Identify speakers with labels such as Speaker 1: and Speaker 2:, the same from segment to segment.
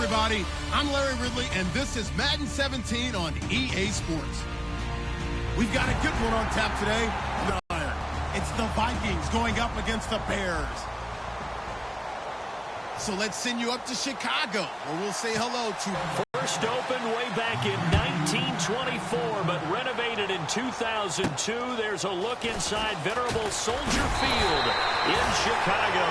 Speaker 1: everybody. I'm Larry Ridley, and this is Madden 17 on EA Sports. We've got a good one on tap today. It's the Vikings going up against the Bears. So let's send you up to Chicago, where we'll say hello to...
Speaker 2: First opened way back in 1924, but renovated in 2002. There's a look inside venerable Soldier Field in Chicago.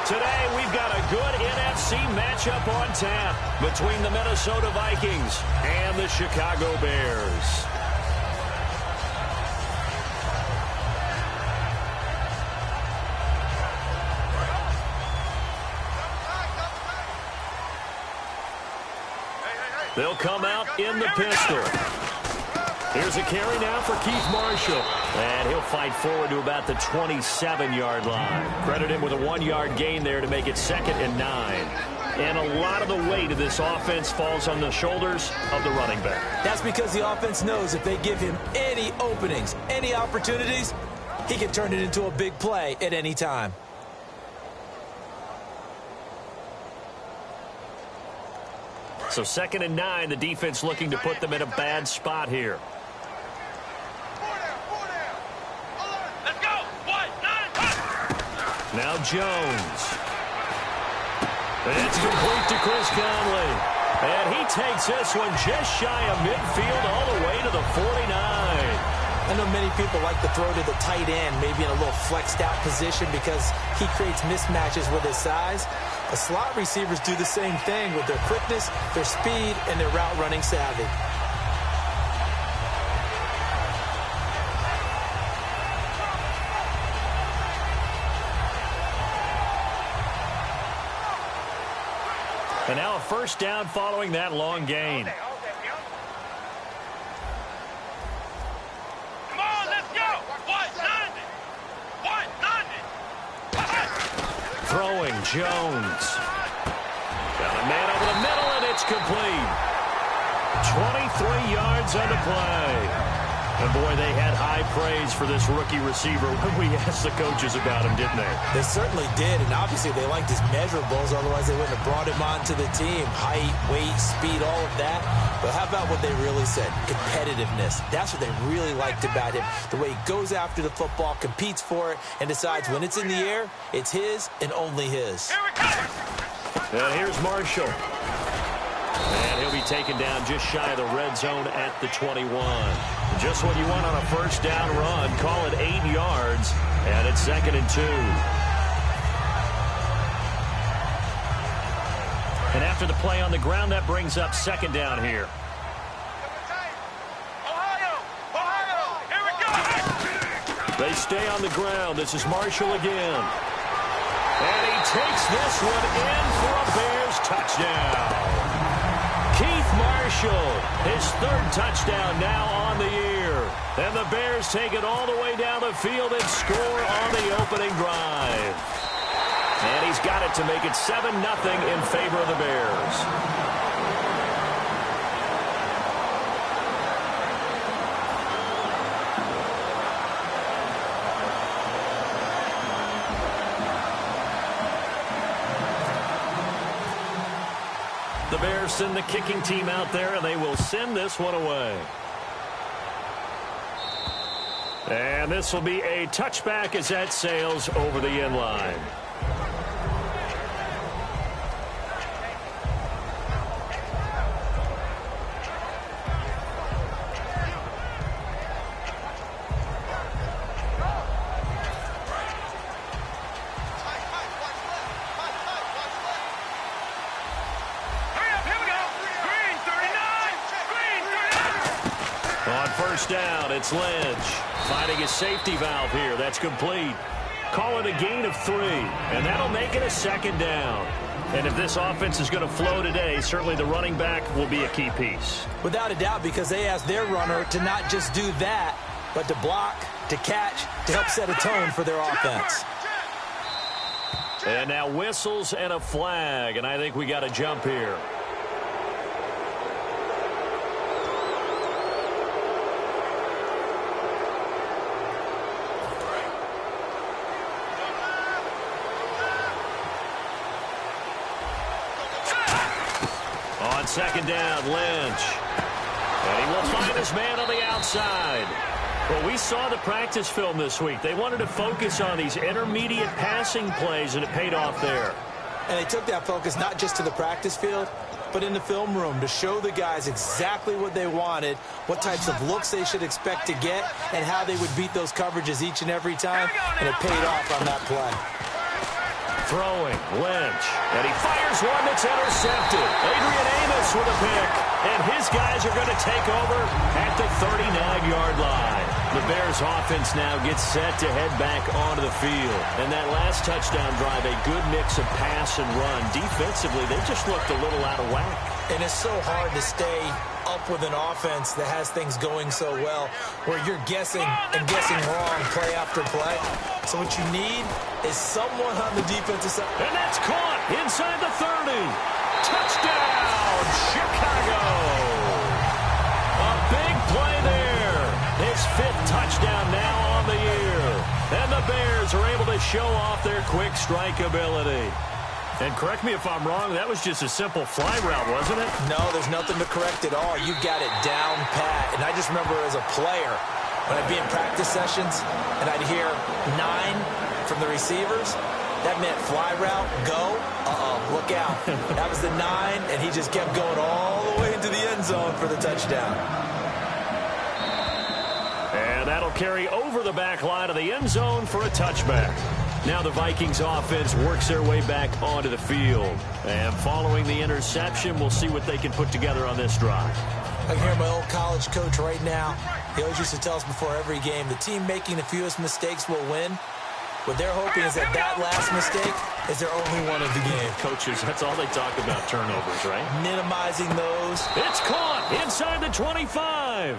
Speaker 2: Today, we've got a good NFC matchup on tap between the Minnesota Vikings and the Chicago Bears. They'll come out in the pistol. Here's a carry now for Keith Marshall. And he'll fight forward to about the 27-yard line. Credit him with a 1-yard gain there to make it 2nd and 9. And a lot of the weight of this offense falls on the shoulders of the running back.
Speaker 3: That's because the offense knows if they give him any openings, any opportunities, he can turn it into a big play at any time.
Speaker 2: So 2nd and 9, the defense looking to put them in a bad spot here.
Speaker 4: Let's go. 1, 9,
Speaker 2: now Jones. It's complete to Chris Conley. And he takes this one just shy of midfield all the way to the 49.
Speaker 3: I know many people like to throw to the tight end, maybe in a little flexed out position because he creates mismatches with his size. The slot receivers do the same thing with their quickness, their speed, and their route running savvy.
Speaker 2: And now a first down following that long gain.
Speaker 4: Come on, let's go. 1, 9,
Speaker 2: Throwing Jones. Got a man over the middle, and it's complete. 23 yards on the play. And, boy, they had high praise for this rookie receiver when we asked the coaches about him, didn't they?
Speaker 3: They certainly did, and obviously they liked his measurables, otherwise they wouldn't have brought him onto the team. Height, weight, speed, all of that. But how about what they really said? Competitiveness. That's what they really liked about him. The way he goes after the football, competes for it, and decides when it's in the air, it's his and only his.
Speaker 4: Here we go.
Speaker 2: And here's Marshall. And he'll be taken down just shy of the red zone at the 21. Just what you want on a first down run. Call it 8 yards. And it's 2nd and 2. And after the play on the ground, that brings up 2nd down here.
Speaker 4: Ohio, here we go.
Speaker 2: They stay on the ground. This is Marshall again. And he takes this one in for a Bears touchdown. Keith Marshall, his 3rd touchdown now on the year. And the Bears take it all the way down the field and score on the opening drive. And he's got it to make it 7-0 in favor of the Bears. The Bears send the kicking team out there, and they will send this one away. And this will be a touchback as that sails over the end line. Down, it's Lynch finding his safety valve here. That's complete. Call it a gain of 3, and that'll make it a 2nd down. And if this offense is going to flow today, certainly the running back will be a key piece.
Speaker 3: Without a doubt, because they asked their runner to not just do that, but to block, to catch, to help set a tone for their offense.
Speaker 2: And now whistles and a flag, and I think we got a jump here. second down, Lynch. And he will find his man on the outside. Well, we saw the practice film this week. They wanted to focus on these intermediate passing plays, and it paid off there.
Speaker 3: And they took that focus not just to the practice field, but in the film room to show the guys exactly what they wanted, what types of looks they should expect to get, and how they would beat those coverages each and every time, and it paid off on that play.
Speaker 2: Throwing, Lynch, and he fires one that's intercepted. Adrian Amos with a pick, and his guys are going to take over at the 39-yard line. The Bears offense now gets set to head back onto the field. And that last touchdown drive, a good mix of pass and run. Defensively, they just looked a little out of whack.
Speaker 3: And it's so hard to stay up with an offense that has things going so well, where you're guessing and guessing wrong play after play. So what you need is someone on the defensive side.
Speaker 2: And that's caught inside the 30. Touchdown, Chicago. A big play there. His 5th touchdown now on the year. And the Bears are able to show off their quick strike ability. And correct me if I'm wrong, that was just a simple fly route, wasn't it?
Speaker 3: No, there's nothing to correct at all. You got it down pat. And I just remember as a player, when I'd be in practice sessions and I'd hear 9 from the receivers, that meant fly route, go, look out. That was the 9, and he just kept going all the way into the end zone for the touchdown.
Speaker 2: And that'll carry over the back line of the end zone for a touchback. Now the Vikings offense works their way back onto the field. And following the interception, we'll see what they can put together on this drive.
Speaker 3: I can hear my old college coach right now. He always used to tell us before every game, the team making the fewest mistakes will win. What they're hoping is that last mistake is their only one of the game.
Speaker 2: Coaches, that's all they talk about, turnovers, right?
Speaker 3: Minimizing those.
Speaker 2: It's caught inside the 25.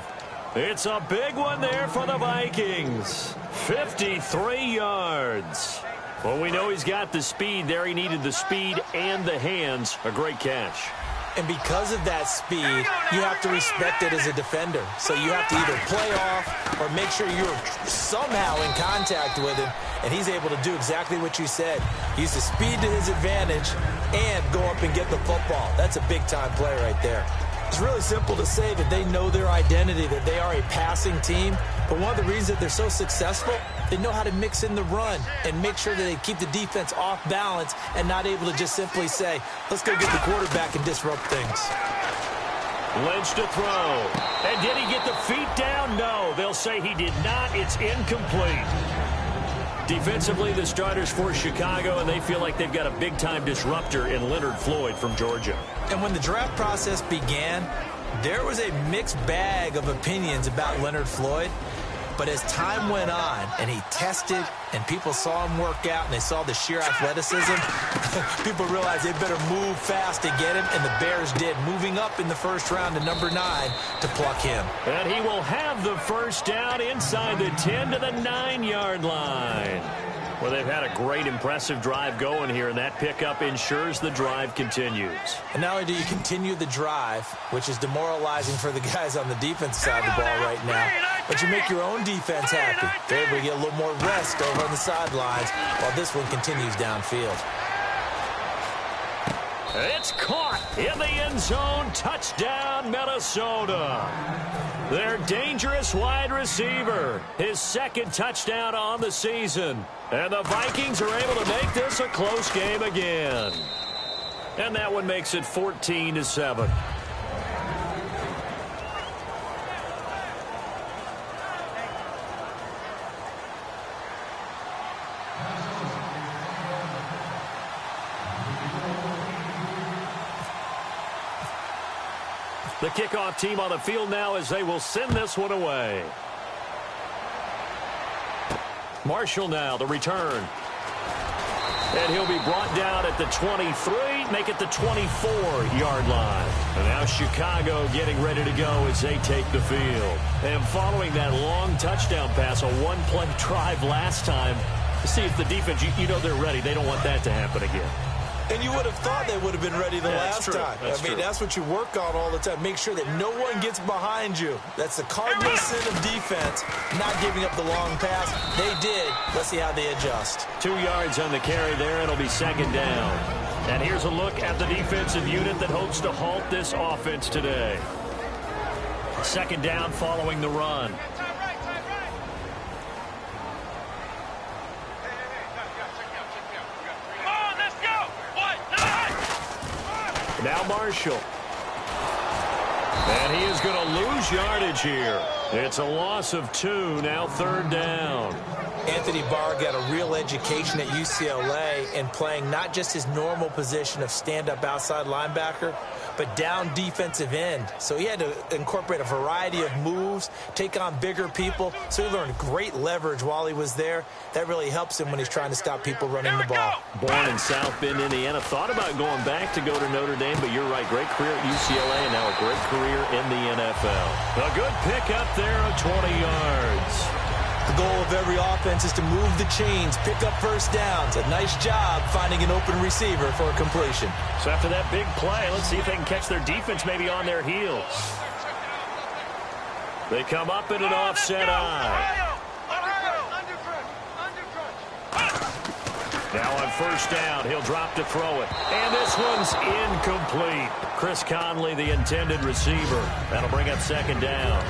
Speaker 2: It's a big one there for the Vikings. 53 yards. Well, we know he's got the speed there. He needed the speed and the hands. A great catch.
Speaker 3: And because of that speed, you have to respect it as a defender. So you have to either play off or make sure you're somehow in contact with him. And he's able to do exactly what you said. Use the speed to his advantage and go up and get the football. That's a big-time play right there. It's really simple to say that they know their identity, that they are a passing team. But one of the reasons that they're so successful, they know how to mix in the run and make sure that they keep the defense off balance and not able to just simply say, let's go get the quarterback and disrupt things.
Speaker 2: Lynch to throw. And did he get the feet down? No. They'll say he did not. It's incomplete. Defensively, the starters for Chicago, and they feel like they've got a big-time disruptor in Leonard Floyd from Georgia.
Speaker 3: And when the draft process began, there was a mixed bag of opinions about Leonard Floyd. But as time went on and he tested and people saw him work out and they saw the sheer athleticism, people realized they better move fast to get him, and the Bears did, moving up in the first round to number 9 to pluck him.
Speaker 2: And he will have the first down inside the 10 to the 9-yard line. Well, they've had a great, impressive drive going here, and that pickup ensures the drive continues.
Speaker 3: And not only do you continue the drive, which is demoralizing for the guys on the defensive side of the ball right now, but you make your own defense happy. They're able to get a little more rest over on the sidelines while this one continues downfield.
Speaker 2: It's caught in the end zone. Touchdown, Minnesota. Their dangerous wide receiver. His 2nd touchdown on the season. And the Vikings are able to make this a close game again. And that one makes it 14-7. The kickoff team on the field now as they will send this one away. Marshall now, the return. And he'll be brought down at the 23, make it the 24-yard line. And now Chicago getting ready to go as they take the field. And following that long touchdown pass, a one-play drive last time, to see if the defense, you know they're ready. They don't want that to happen again.
Speaker 3: And you would have thought they would have been ready the last time.
Speaker 2: I mean,
Speaker 3: that's what you work on all the time. Make sure that no one gets behind you. That's the cardinal sin of defense, not giving up the long pass. They did. Let's see how they adjust.
Speaker 2: 2 yards on the carry there. It'll be 2nd down. And here's a look at the defensive unit that hopes to halt this offense today. Second down following the run. Now Marshall. And he is going to lose yardage here. It's a loss of 2, now third down.
Speaker 3: Anthony Barr got a real education at UCLA in playing not just his normal position of stand-up outside linebacker, but down defensive end. So he had to incorporate a variety of moves, take on bigger people. So he learned great leverage while he was there. That really helps him when he's trying to stop people running the ball.
Speaker 2: Born in South Bend, Indiana. Thought about going back to go to Notre Dame, but you're right. Great career at UCLA and now a great career in the NFL. A good pick up there of 20 yards.
Speaker 3: The goal of every offense is to move the chains, pick up first downs. A nice job finding an open receiver for a completion.
Speaker 2: So after that big play, let's see if they can catch their defense maybe on their heels. They come up in an offset eye. Now on first down, he'll drop to throw it. And this one's incomplete. Chris Conley, the intended receiver. That'll bring up second down.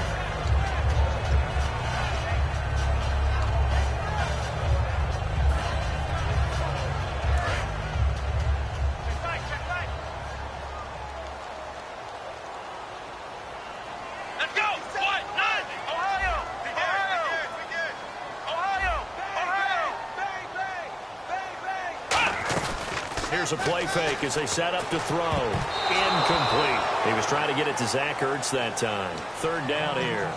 Speaker 2: Here's a play fake as they set up to throw. Incomplete. He was trying to get it to Zach Ertz that time. Third down here.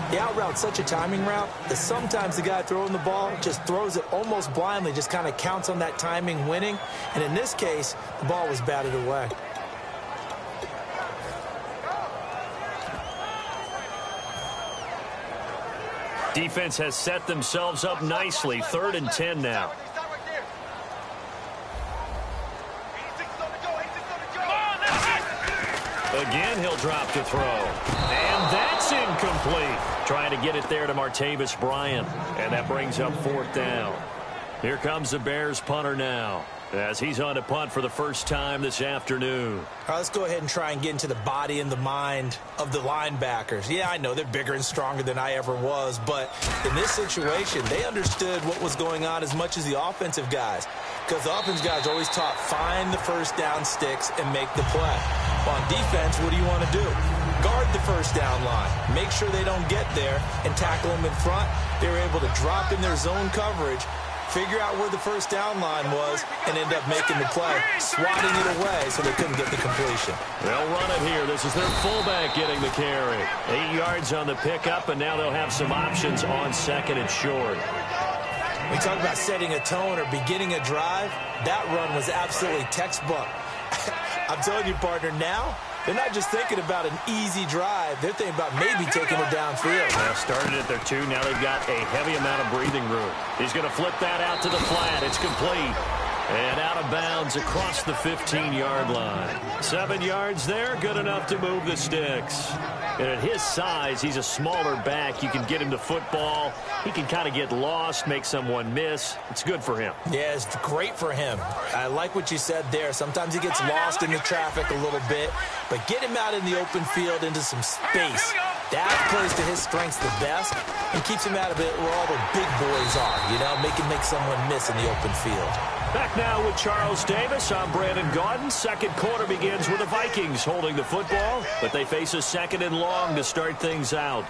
Speaker 3: The out route's such a timing route that sometimes the guy throwing the ball just throws it almost blindly, just kind of counts on that timing winning. And in this case, the ball was batted away.
Speaker 2: Defense has set themselves up nicely. 3rd and 10 now. Again, he'll drop to throw. And that's incomplete. Trying to get it there to Martavis Bryant. And that brings up 4th down. Here comes the Bears punter now, as he's on to punt for the first time this afternoon.
Speaker 3: All right, let's go ahead and try and get into the body and the mind of the linebackers. Yeah, I know they're bigger and stronger than I ever was, but in this situation, they understood what was going on as much as the offensive guys. Because the offensive guys are always taught, find the first down sticks and make the play. On defense, what do you want to do? Guard the first down line. Make sure they don't get there and tackle them in front. They were able to drop in their zone coverage, figure out where the first down line was, and end up making the play, swatting it away so they couldn't get the completion.
Speaker 2: They'll run it here. This is their fullback getting the carry. 8 yards on the pickup, and now they'll have some options on 2nd and short.
Speaker 3: We talk about setting a tone or beginning a drive. That run was absolutely textbook. I'm telling you, partner, now they're not just thinking about an easy drive. They're thinking about maybe taking it downfield.
Speaker 2: Well, started at their 2. Now they've got a heavy amount of breathing room. He's going to flip that out to the flat. It's complete. And out of bounds across the 15-yard line. 7 yards there, good enough to move the sticks. And at his size, he's a smaller back. You can get him to football. He can kind of get lost, make someone miss. It's good for him.
Speaker 3: Yeah, it's great for him. I like what you said there. Sometimes he gets lost in the traffic a little bit, but get him out in the open field into some space. That plays to his strengths the best and keeps him out of it where all the big boys are, you know, make someone miss in the open field.
Speaker 2: Back now with Charles Davis. I'm Brandon Gaudin. Second quarter begins with the Vikings holding the football, but they face a 2nd and long to start things out.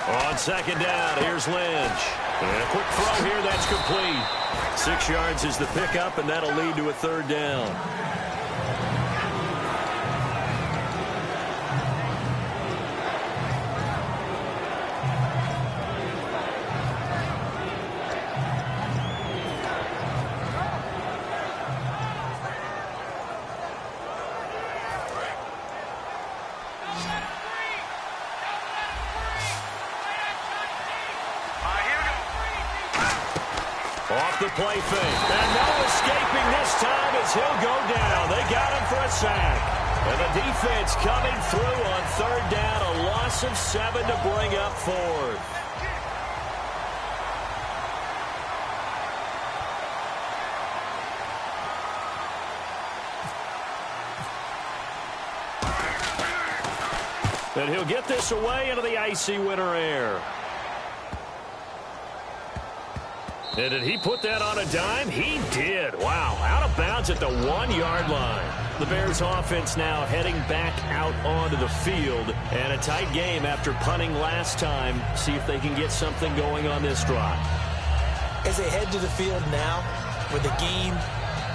Speaker 2: On 2nd down, here's Lynch. And a quick throw here, that's complete. 6 yards is the pickup, and that'll lead to a 3rd down. Off the play fake. And no escaping this time as he'll go down. They got him for a sack. And the defense coming through on third down. A loss of 7 to bring up fourth. And he'll get this away into the icy winter air. And did he put that on a dime? He did. Wow, out of bounds at the 1-yard line. The Bears offense now heading back out onto the field. And a tight game after punting last time. See if they can get something going on this drive.
Speaker 3: As they head to the field now, with the game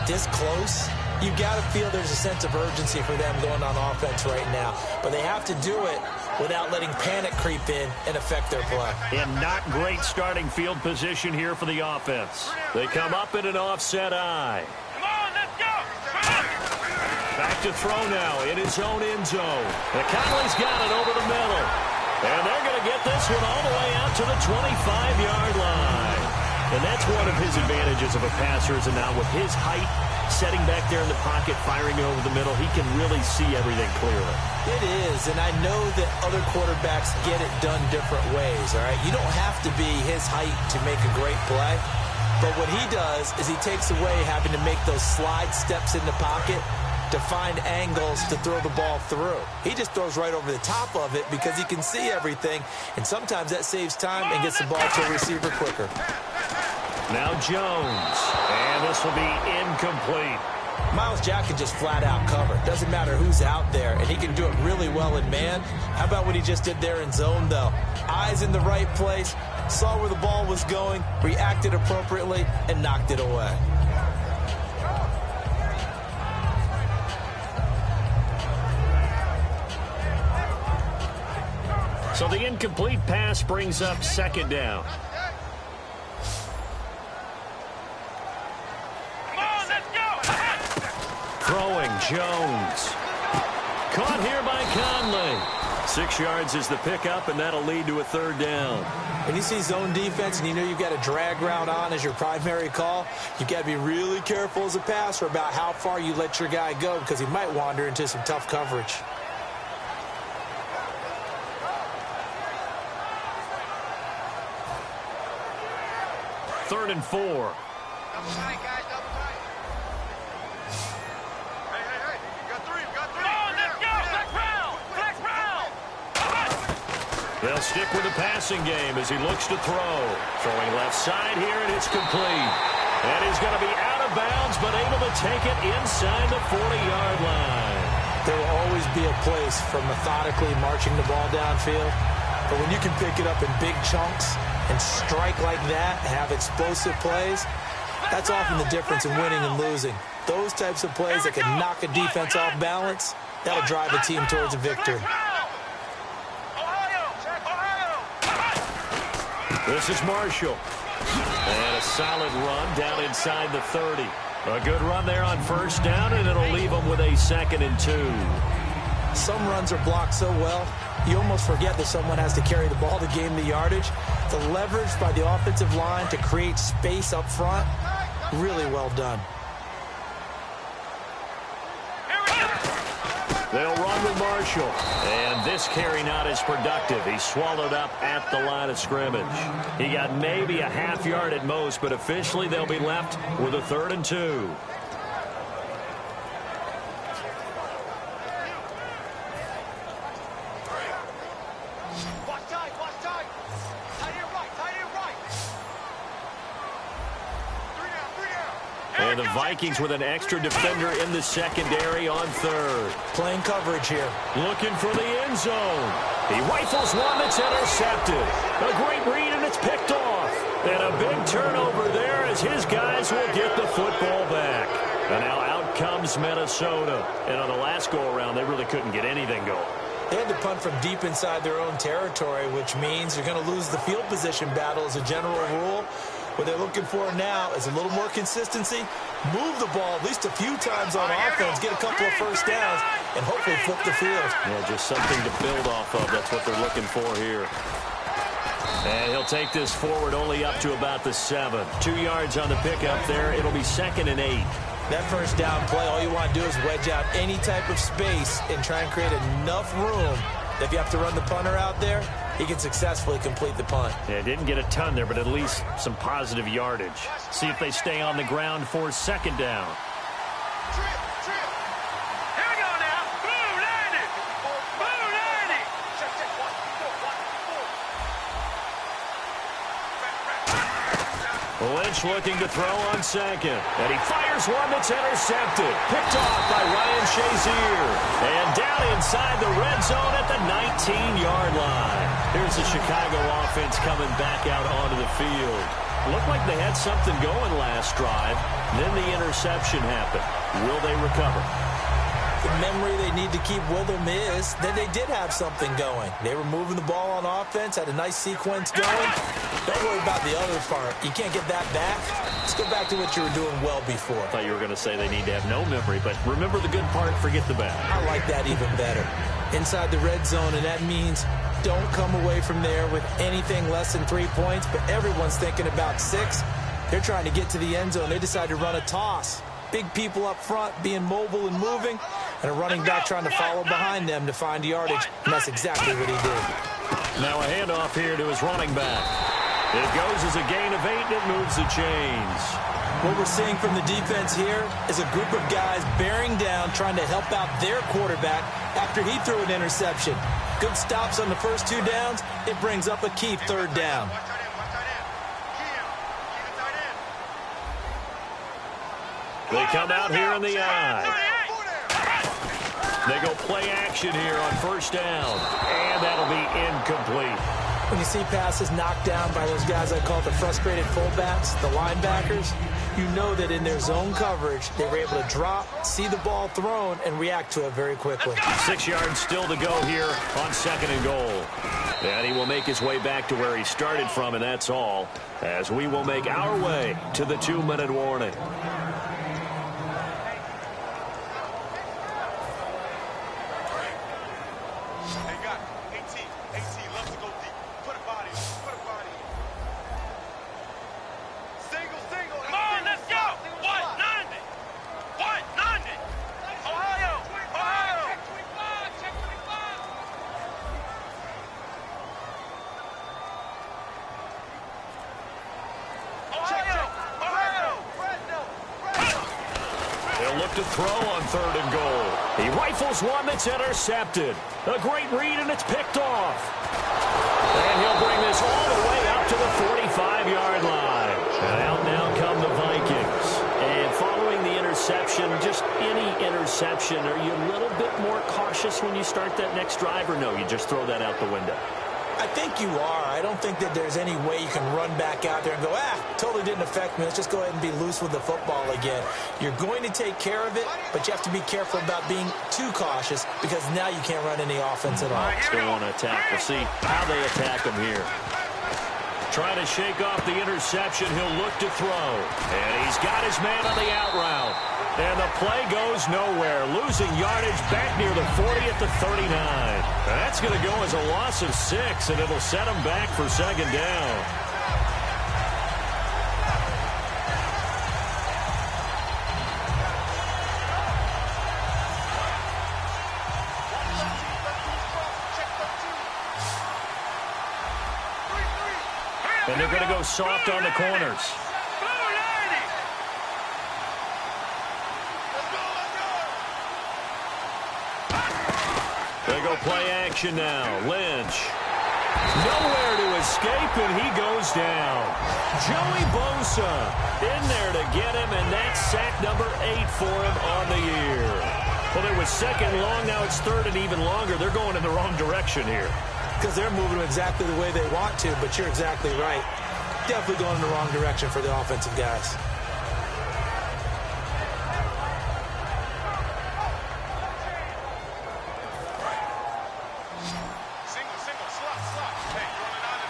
Speaker 3: this close, you've got to feel there's a sense of urgency for them going on offense right now. But they have to do it without letting panic creep in and affect their play.
Speaker 2: And not great starting field position here for the offense. They come up in an offset eye.
Speaker 4: Come on, let's go.
Speaker 2: Back to throw now in his own end zone. And Conley's got it over the middle. And they're going to get this one all the way out to the 25-yard line. And that's one of his advantages of a passer, is now with his height, setting back there in the pocket, firing it over the middle, he can really see everything clearly.
Speaker 3: It is, and I know that other quarterbacks get it done different ways, all right? You don't have to be his height to make a great play, but what he does is he takes away having to make those slide steps in the pocket to find angles to throw the ball through. He just throws right over the top of it because he can see everything, and sometimes that saves time and gets the ball to a receiver quicker.
Speaker 2: Now Jones, and this will be incomplete.
Speaker 3: Myles Jack can just flat out cover. Doesn't matter who's out there, and he can do it really well in man. How about what he just did there in zone, though? Eyes in the right place, saw where the ball was going, reacted appropriately, and knocked it away.
Speaker 2: So the incomplete pass brings up second down. Throwing, Jones. Caught here by Conley. 6 yards is the pickup, and that'll lead to a third down.
Speaker 3: When you see zone defense and you know you've got a drag route on as your primary call, you've got to be really careful as a passer about how far you let your guy go because he might wander into some tough coverage.
Speaker 2: Third and 4.
Speaker 4: Double tight, guys, double tight. Hey, you got three. Come on, let's go. Flex round.
Speaker 2: They'll stick with the passing game as he looks to throw. Throwing left side here, and it's complete. And he's going to be out of bounds, but able to take it inside the 40-yard line.
Speaker 3: There will always be a place for methodically marching the ball downfield. But when you can pick it up in big chunks and strike like that and have explosive plays, that's often the difference in winning and losing. Those types of plays that can knock a defense off balance, that'll drive a team towards a victory.
Speaker 2: This is Marshall. And a solid run down inside the 30. A good run there on first down, and it'll leave them with a 2nd and 2.
Speaker 3: Some runs are blocked so well, you almost forget that someone has to carry the ball to gain the yardage. The leverage by the offensive line to create space up front, really well done.
Speaker 2: They'll run with Marshall. And this carry not as productive. He swallowed up at the line of scrimmage. He got maybe a half yard at most, but officially they'll be left with a 3rd and 2. And the Vikings with an extra defender in the secondary on 3rd.
Speaker 3: Playing coverage here.
Speaker 2: Looking for the end zone. He rifles one that's intercepted. A great read, and it's picked off. And a big turnover there as his guys will get the football back. And now out comes Minnesota. And on the last go-around, they really couldn't get anything going.
Speaker 3: They had to punt from deep inside their own territory, which means you're going to lose the field position battle as a general rule. What they're looking for now is a little more consistency, move the ball at least a few times on offense, get a couple of first downs, and hopefully flip the field.
Speaker 2: Yeah, just something to build off of. That's what they're looking for here. And he'll take this forward only up to about the 7. 2 yards on the pickup there. It'll be 2nd and 8.
Speaker 3: That first down play, all you want to do is wedge out any type of space and try and create enough room that if you have to run the punter out there, he can successfully complete the punt.
Speaker 2: Yeah, didn't get a ton there, but at least some positive yardage. See if they stay on the ground for second down.
Speaker 4: Here we go now. Blue 90. Blue 90.
Speaker 2: Lynch looking to throw on second. And he fires one that's intercepted. Picked off by Ryan Shazier. And down inside the red zone at the 19-yard line. Here's the Chicago offense coming back out onto the field. Looked like they had something going last drive. Then the interception happened. Will they recover?
Speaker 3: The memory they need to keep with them is that they did have something going. They were moving the ball on offense, had a nice sequence going. Don't worry about the other part. You can't get that back. Let's go back to what you were doing well before.
Speaker 2: I thought you were going to say they need to have no memory, but remember the good part, forget the bad.
Speaker 3: I like that even better. Inside the red zone, and that means don't come away from there with anything less than 3 points, but everyone's thinking about 6. They're trying to get to the end zone. They decide to run a toss. Big people up front being mobile and moving, and a running back trying to follow behind them to find yardage, and that's exactly what he did.
Speaker 2: Now a handoff here to his running back. It goes as a gain of 8, and it moves the chains.
Speaker 3: What we're seeing from the defense here is a group of guys bearing down, trying to help out their quarterback after he threw an interception. Good stops on the first 2 downs. It brings up a key 3rd down.
Speaker 2: They come out here in the eye. They go play action here on first down. And that'll be incomplete.
Speaker 3: When you see passes knocked down by those guys I call the frustrated fullbacks, the linebackers, you know that in their zone coverage, they were able to drop, see the ball thrown, and react to it very quickly.
Speaker 2: 6 yards still to go here on 2nd and goal. And he will make his way back to where he started from, and that's all, as we will make our way to the 2-minute warning. To throw on 3rd and goal. He rifles one that's intercepted. A great read, and it's picked off. And he'll bring this all the way up to the 45-yard line. And out now come the Vikings. And following the interception, just any interception, are you a little bit more cautious when you start that next drive, or no, you just throw that out the window?
Speaker 3: I think you are. I don't think that there's any way you can run back out there and go, totally didn't affect me. Let's just go ahead and be loose with the football again. You're going to take care of it, but you have to be careful about being too cautious because now you can't run any offense at all.
Speaker 2: Still want to attack. We'll see how they attack him here. Trying to shake off the interception. He'll look to throw. And he's got his man on the out route. And the play goes nowhere. Losing yardage back near the 40 at the 39. And that's going to go as a loss of 6, and it'll set him back for 2nd down. And they're going to go soft on the corners. They go play action now. Lynch. Nowhere to escape, and he goes down. Joey Bosa in there to get him, and that's sack number 8 for him on the year. Well, there was 2nd long. Now it's 3rd and even longer. They're going in the wrong direction here.
Speaker 3: Because they're moving exactly the way they want to, but you're exactly right. Definitely going in the wrong direction for the offensive guys.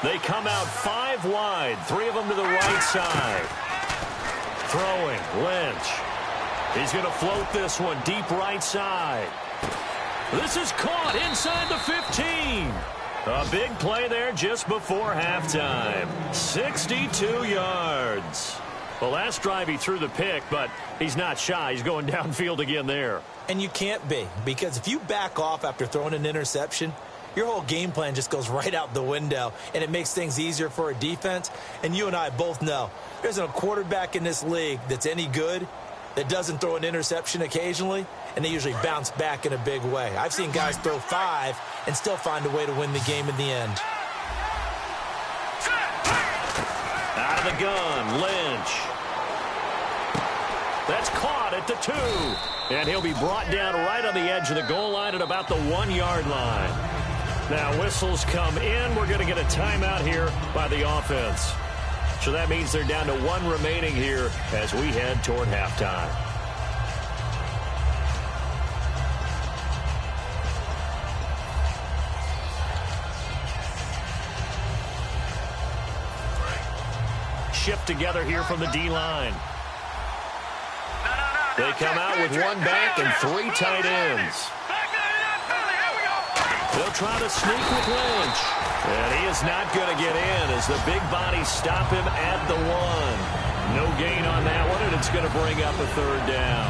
Speaker 2: They come out 5 wide, 3 of them to the right side. Throwing, Lynch. He's going to float this one deep right side. This is caught inside the 15. A big play there just before halftime. 62 yards. Well, last drive he threw the pick, but he's not shy. He's going downfield again there.
Speaker 3: And you can't be, because if you back off after throwing an interception, your whole game plan just goes right out the window, and it makes things easier for a defense. And you and I both know there's a quarterback in this league that's any good that doesn't throw an interception occasionally, and they usually bounce back in a big way. I've seen guys throw 5 and still find a way to win the game in the end.
Speaker 2: Out of the gun, Lynch. That's caught at the 2. And he'll be brought down right on the edge of the goal line at about the 1-yard line. Now whistles come in. We're going to get a timeout here by the offense. So that means they're down to 1 remaining here as we head toward halftime. Shift together here from the D-line. They come out with 1 back and 3 tight ends. They'll try to sneak with Lynch. And he is not going to get in as the big bodies stop him at the 1. No gain on that one, and it's going to bring up a 3rd down.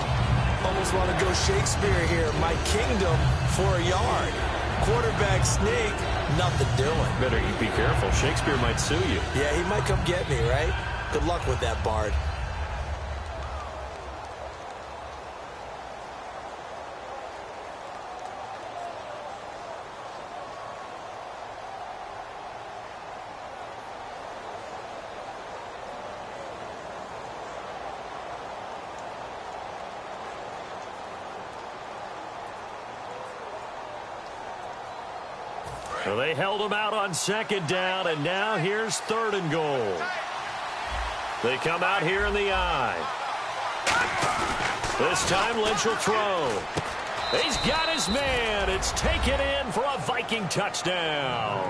Speaker 3: Almost want to go Shakespeare here. My kingdom for a yard. Quarterback sneak, nothing doing.
Speaker 2: Better you be careful. Shakespeare might sue you.
Speaker 3: Yeah, he might come get me, right? Good luck with that, Bard.
Speaker 2: Well, they held him out on 2nd down, and now here's 3rd and goal. They come out here in the I. This time Lynch will throw. He's got his man. It's taken in for a Viking touchdown.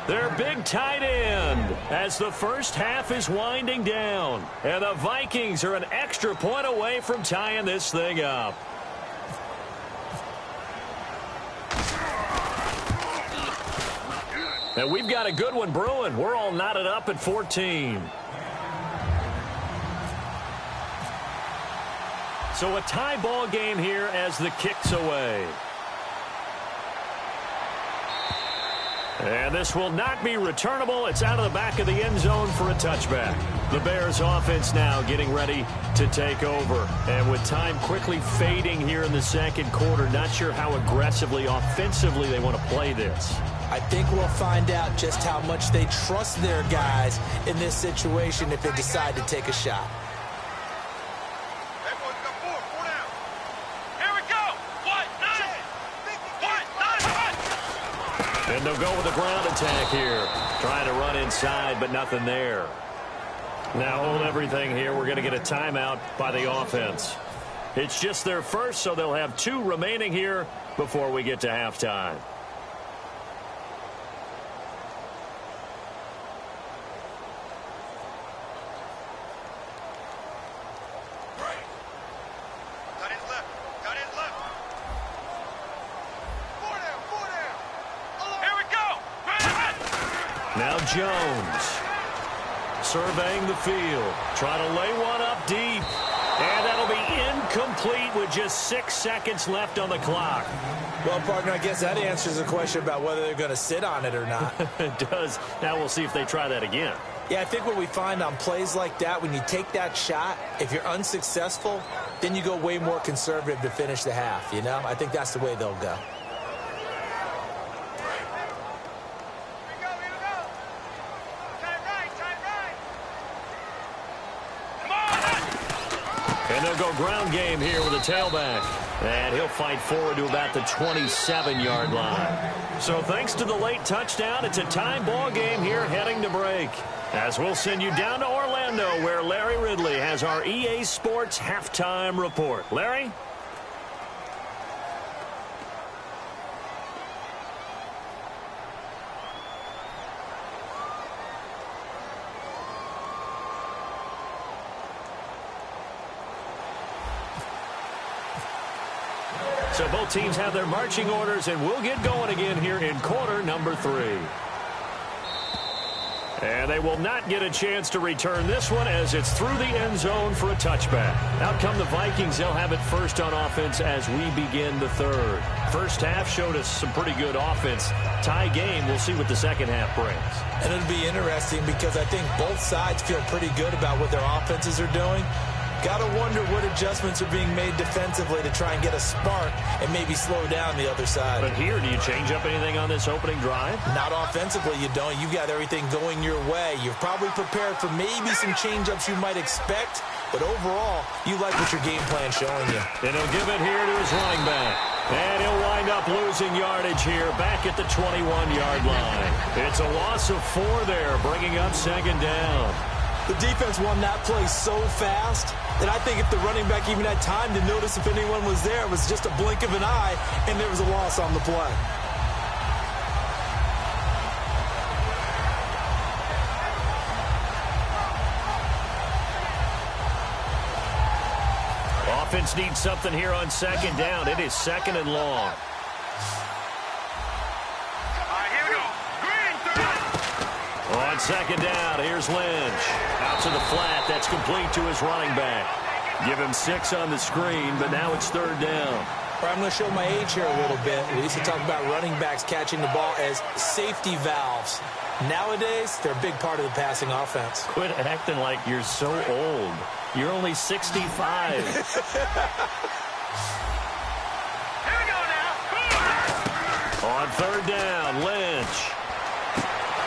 Speaker 2: Their big tight end as the first half is winding down. And the Vikings are an extra point away from tying this thing up. And we've got a good one brewing. We're all knotted up at 14. So a tie ball game here as the kick's away. And this will not be returnable. It's out of the back of the end zone for a touchback. The Bears offense now getting ready to take over. And with time quickly fading here in the 2nd quarter, not sure how aggressively, offensively they want to play this.
Speaker 3: I think we'll find out just how much they trust their guys in this situation if they decide to take a shot.
Speaker 4: Hey, boys, got 4 down. Here we go. What? 9.
Speaker 2: And they'll go with a ground attack here. Trying to run inside, but nothing there. Now hold everything here. We're going to get a timeout by the offense. It's just their first, so they'll have 2 remaining here before we get to halftime. Now Jones surveying the field, trying to lay one up deep, and that'll be incomplete with just 6 seconds left on the clock.
Speaker 3: Well, partner, I guess that answers the question about whether they're going to sit on it or not.
Speaker 2: It does. Now we'll see if they try that again.
Speaker 3: Yeah, I think what we find on plays like that, when you take that shot, if you're unsuccessful, then you go way more conservative to finish the half, you know? I think that's the way they'll go.
Speaker 2: And they'll go ground game here with a tailback. And he'll fight forward to about the 27-yard line. So thanks to the late touchdown, it's a tie ball game here heading to break. As we'll send you down to Orlando, where Larry Ridley has our EA Sports halftime report. Larry? So both teams have their marching orders, and we'll get going again here in quarter number 3. And they will not get a chance to return this one as it's through the end zone for a touchback. Out come the Vikings. They'll have it first on offense as we begin the third. First half showed us some pretty good offense. Tie game. We'll see what the second half brings.
Speaker 3: And it'll be interesting because I think both sides feel pretty good about what their offenses are doing. Got to wonder what adjustments are being made defensively to try and get a spark and maybe slow down the other side.
Speaker 2: But here, do you change up anything on this opening drive?
Speaker 3: Not offensively, you don't. You got everything going your way. You've probably prepared for maybe some change-ups you might expect, but overall, you like what your game plan's showing you.
Speaker 2: And he'll give it here to his running back. And he'll wind up losing yardage here back at the 21-yard line. It's a loss of 4 there, bringing up second down.
Speaker 3: The defense won that play so fast that I think if the running back even had time to notice if anyone was there, it was just a blink of an eye, and there was a loss on the play.
Speaker 2: Offense needs something here on second down. It is second and long. On second down, here's Lynch. Out to the flat. That's complete to his running back. Give him 6 on the screen, but now it's third down.
Speaker 3: I'm going to show my age here a little bit. We used to talk about running backs catching the ball as safety valves. Nowadays, they're a big part of the passing offense.
Speaker 2: Quit acting like you're so old. You're only 65.
Speaker 4: Here we go now.
Speaker 2: On third down, Lynch.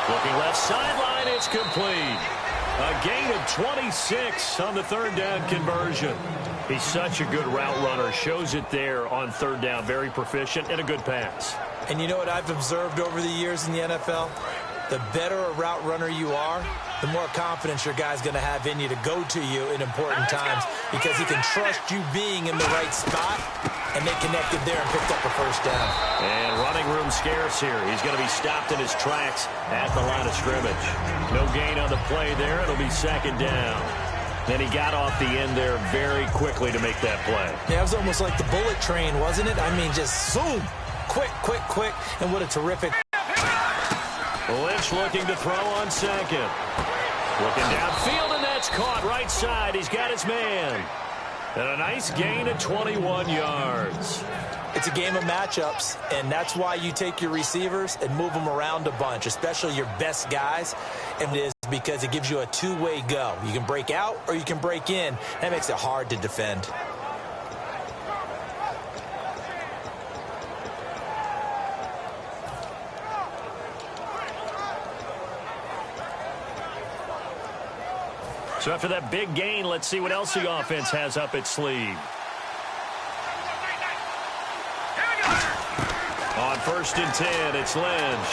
Speaker 2: Looking left sideline, it's complete. A gain of 26 on the third down conversion. He's such a good route runner. Shows it there on third down. Very proficient and a good pass.
Speaker 3: And you know what I've observed over the years in the NFL? The better a route runner you are, the more confidence your guy's going to have in you to go to you in important times because he can trust you being in the right spot, and they connected there and picked up a first down.
Speaker 2: And running room scarce here. He's going to be stopped in his tracks at the line of scrimmage. No gain on the play there. It'll be second down. Then he got off the end there very quickly to make that play.
Speaker 3: Yeah, it was almost like the bullet train, wasn't it? I mean, just zoom, quick, quick, quick, and what a terrific.
Speaker 2: Lynch looking to throw on second. Looking downfield, and that's caught right side. He's got his man. And a nice gain of 21 yards.
Speaker 3: It's a game of matchups, and that's why you take your receivers and move them around a bunch, especially your best guys. And it is because it gives you a two-way go. You can break out or you can break in. That makes it hard to defend.
Speaker 2: So after that big gain, let's see what else the offense has up its sleeve. On 1st and 10, it's Lynch.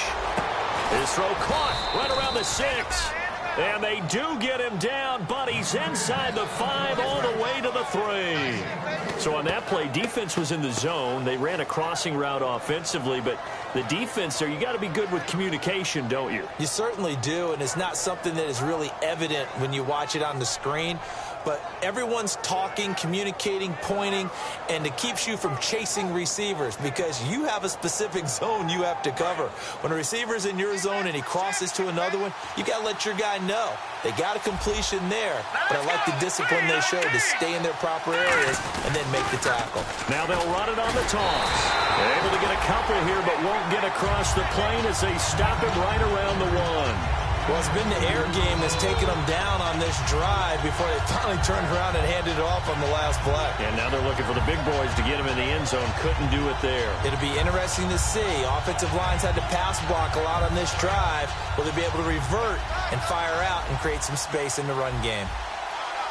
Speaker 2: His throw caught right around the 6. And they do get him down, but he's inside the 5 all the way to the 3. So on that play, defense was in the zone. They ran a crossing route offensively, but the defense there, you got to be good with communication, don't you?
Speaker 3: You certainly do, and it's not something that is really evident when you watch it on the screen. But everyone's talking, communicating, pointing, and it keeps you from chasing receivers because you have a specific zone you have to cover. When a receiver's in your zone and he crosses to another one, you got to let your guy know. They got a completion there, but I like the discipline they showed to stay in their proper areas and then make the tackle.
Speaker 2: Now they'll run it on the toss. They're able to get a couple here, but won't get across the plane as they stop him right around the 1.
Speaker 3: Well, it's been the air game that's taken them down on this drive before they finally turned around and handed it off on the last play.
Speaker 2: And now they're looking for the big boys to get him in the end zone. Couldn't do it there.
Speaker 3: It'll be interesting to see. Offensive lines had to pass block a lot on this drive. Will they be able to revert and fire out and create some space in the run game?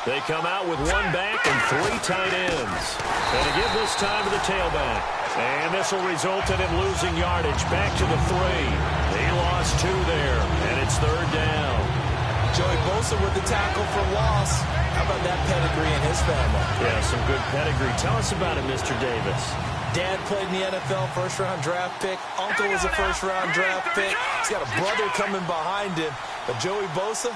Speaker 2: They come out with 1 back and 3 tight ends. And to give this time to the tailback. And this will result in him losing yardage back to the 3. He lost 2 there, and it's third down.
Speaker 3: Joey Bosa with the tackle for loss. How about that pedigree in his family?
Speaker 2: Yeah, some good pedigree. Tell us about it, Mr. Davis.
Speaker 3: Dad played in the NFL, first-round draft pick. Uncle was a first-round draft pick. He's got a brother coming behind him. But Joey Bosa,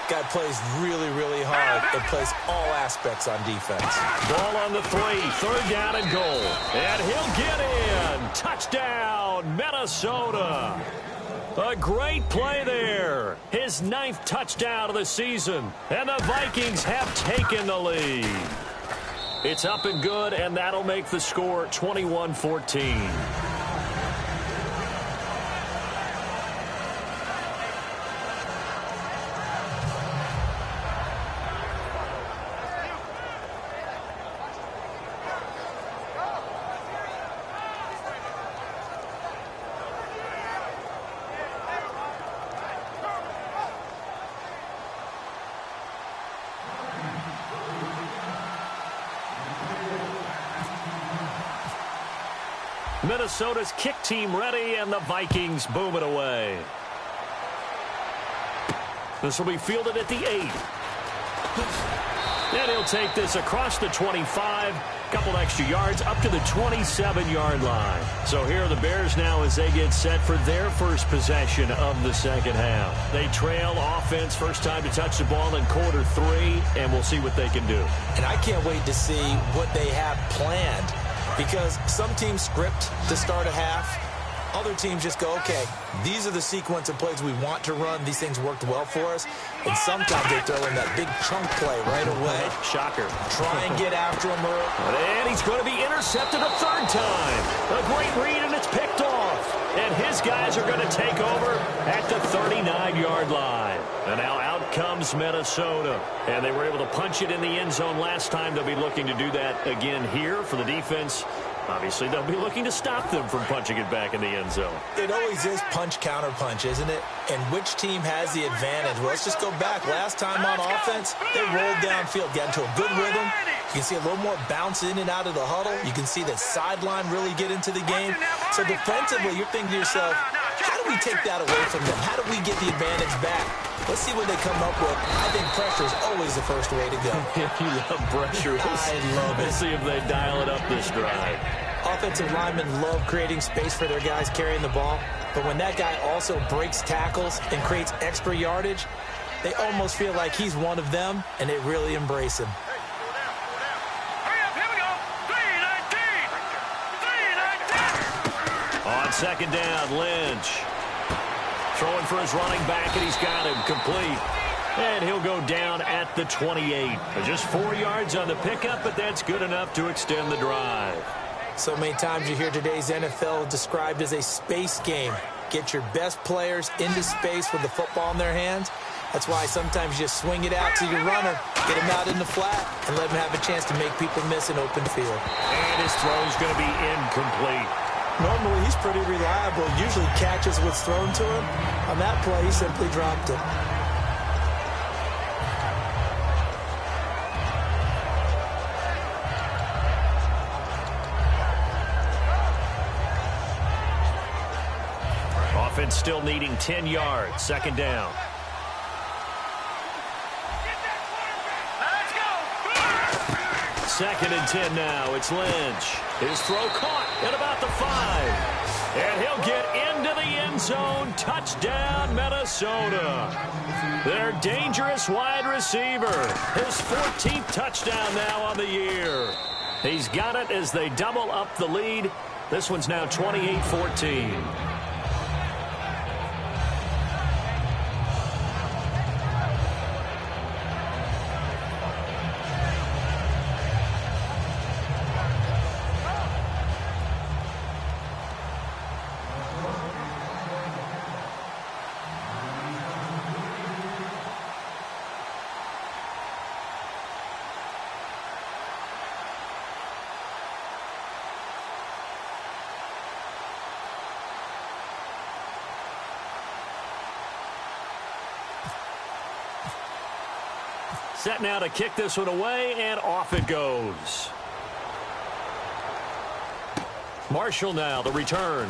Speaker 3: guy plays really, really hard and plays all aspects on defense.
Speaker 2: Ball on the 3, third down and goal. And he'll get in. Touchdown, Minnesota. A great play there. His 9th touchdown of the season. And the Vikings have taken the lead. It's up and good, and that'll make the score 21-14. Minnesota's kick team ready, and the Vikings boom it away. This will be fielded at the 8. And he'll take this across the 25. Couple extra yards up to the 27-yard line. So here are the Bears now as they get set for their first possession of the second half. They trail offense, first time to touch the ball in quarter 3, and we'll see what they can do.
Speaker 3: And I can't wait to see what they have planned, because some teams script to start a half. Other teams just go, okay, these are the sequence of plays we want to run. These things worked well for us. And sometimes they throw in that big chunk play right away.
Speaker 2: Shocker.
Speaker 3: Try and get after him early.
Speaker 2: And he's going to be intercepted a 3rd time. A great read, and it's picked off. And his guys are going to take over at the 39-yard line. And now out comes Minnesota. And they were able to punch it in the end zone last time. They'll be looking to do that again here for the defense. Obviously, they'll be looking to stop them from punching it back in the end zone.
Speaker 3: It always is punch-counter-punch, isn't it? And which team has the advantage? Well, let's just go back. Last time on offense, they rolled downfield, got into a good rhythm. You can see a little more bounce in and out of the huddle. You can see the sideline really get into the game. So defensively, you're thinking to yourself, how do we take that away from them? How do we get the advantage back? Let's see what they come up with. I think pressure is always the first way to go.
Speaker 2: You love pressure.
Speaker 3: I love it.
Speaker 2: Let's see if they dial it up this drive.
Speaker 3: Offensive linemen love creating space for their guys carrying the ball. But when that guy also breaks tackles and creates extra yardage, they almost feel like he's one of them, and they really embrace him.
Speaker 4: Hurry up, here we go. 3-19. 3-19.
Speaker 2: On second down, Lynch. Throwing for his running back, and he's got him complete. And he'll go down at the 28. Just 4 yards on the pickup, but that's good enough to extend the drive.
Speaker 3: So many times you hear today's NFL described as a space game. Get your best players into space with the football in their hands. That's why sometimes you just swing it out to your runner, get him out in the flat, and let him have a chance to make people miss an open field.
Speaker 2: And his throw's going to be incomplete.
Speaker 3: Normally, he's pretty reliable. Usually catches what's thrown to him. On that play, he simply dropped it.
Speaker 2: Offense still needing 10 yards. Second down.
Speaker 4: Let's go.
Speaker 2: 2nd and 10 now. It's Lynch. His throw caught at about the 5. And he'll get into the end zone. Touchdown, Minnesota. Their dangerous wide receiver. His 14th touchdown now on the year. He's got it as they double up the lead. This one's now 28-14. Set now to kick this one away, and off it goes. Marshall now, the return.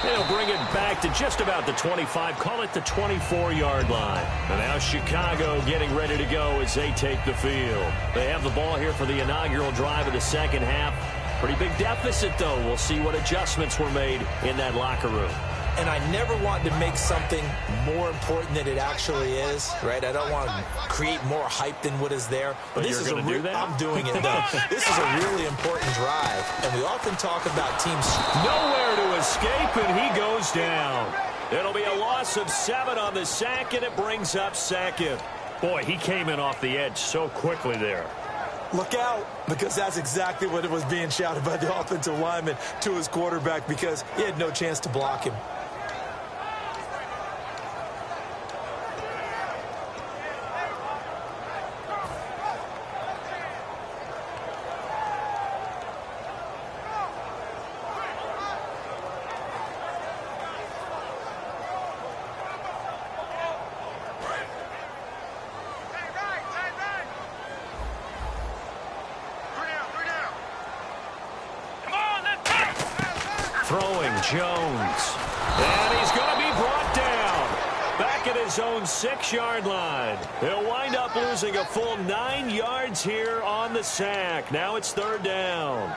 Speaker 2: They'll bring it back to just about the 25, call it the 24-yard line. And now Chicago getting ready to go as they take the field. They have the ball here for the inaugural drive of the second half. Pretty big deficit, though. We'll see what adjustments were made in that locker room.
Speaker 3: and I never want to make something more important than it actually is, right? I don't want to create more hype than what is there.
Speaker 2: But
Speaker 3: this
Speaker 2: you're
Speaker 3: is
Speaker 2: going to do that?
Speaker 3: I'm doing it, though. This is a really important drive, and we often talk about teams.
Speaker 2: Nowhere to escape, and he goes down. It'll be a loss of 7 on the sack, and it brings up second. Boy, he came in off the edge so quickly there.
Speaker 3: Look out, because that's exactly what it was being shouted by the offensive lineman to his quarterback, because he had no chance to block him.
Speaker 2: Throwing Jones. And he's going to be brought down. Back at his own 6-yard line. He'll wind up losing a full 9 yards here on the sack. Now it's 3rd down.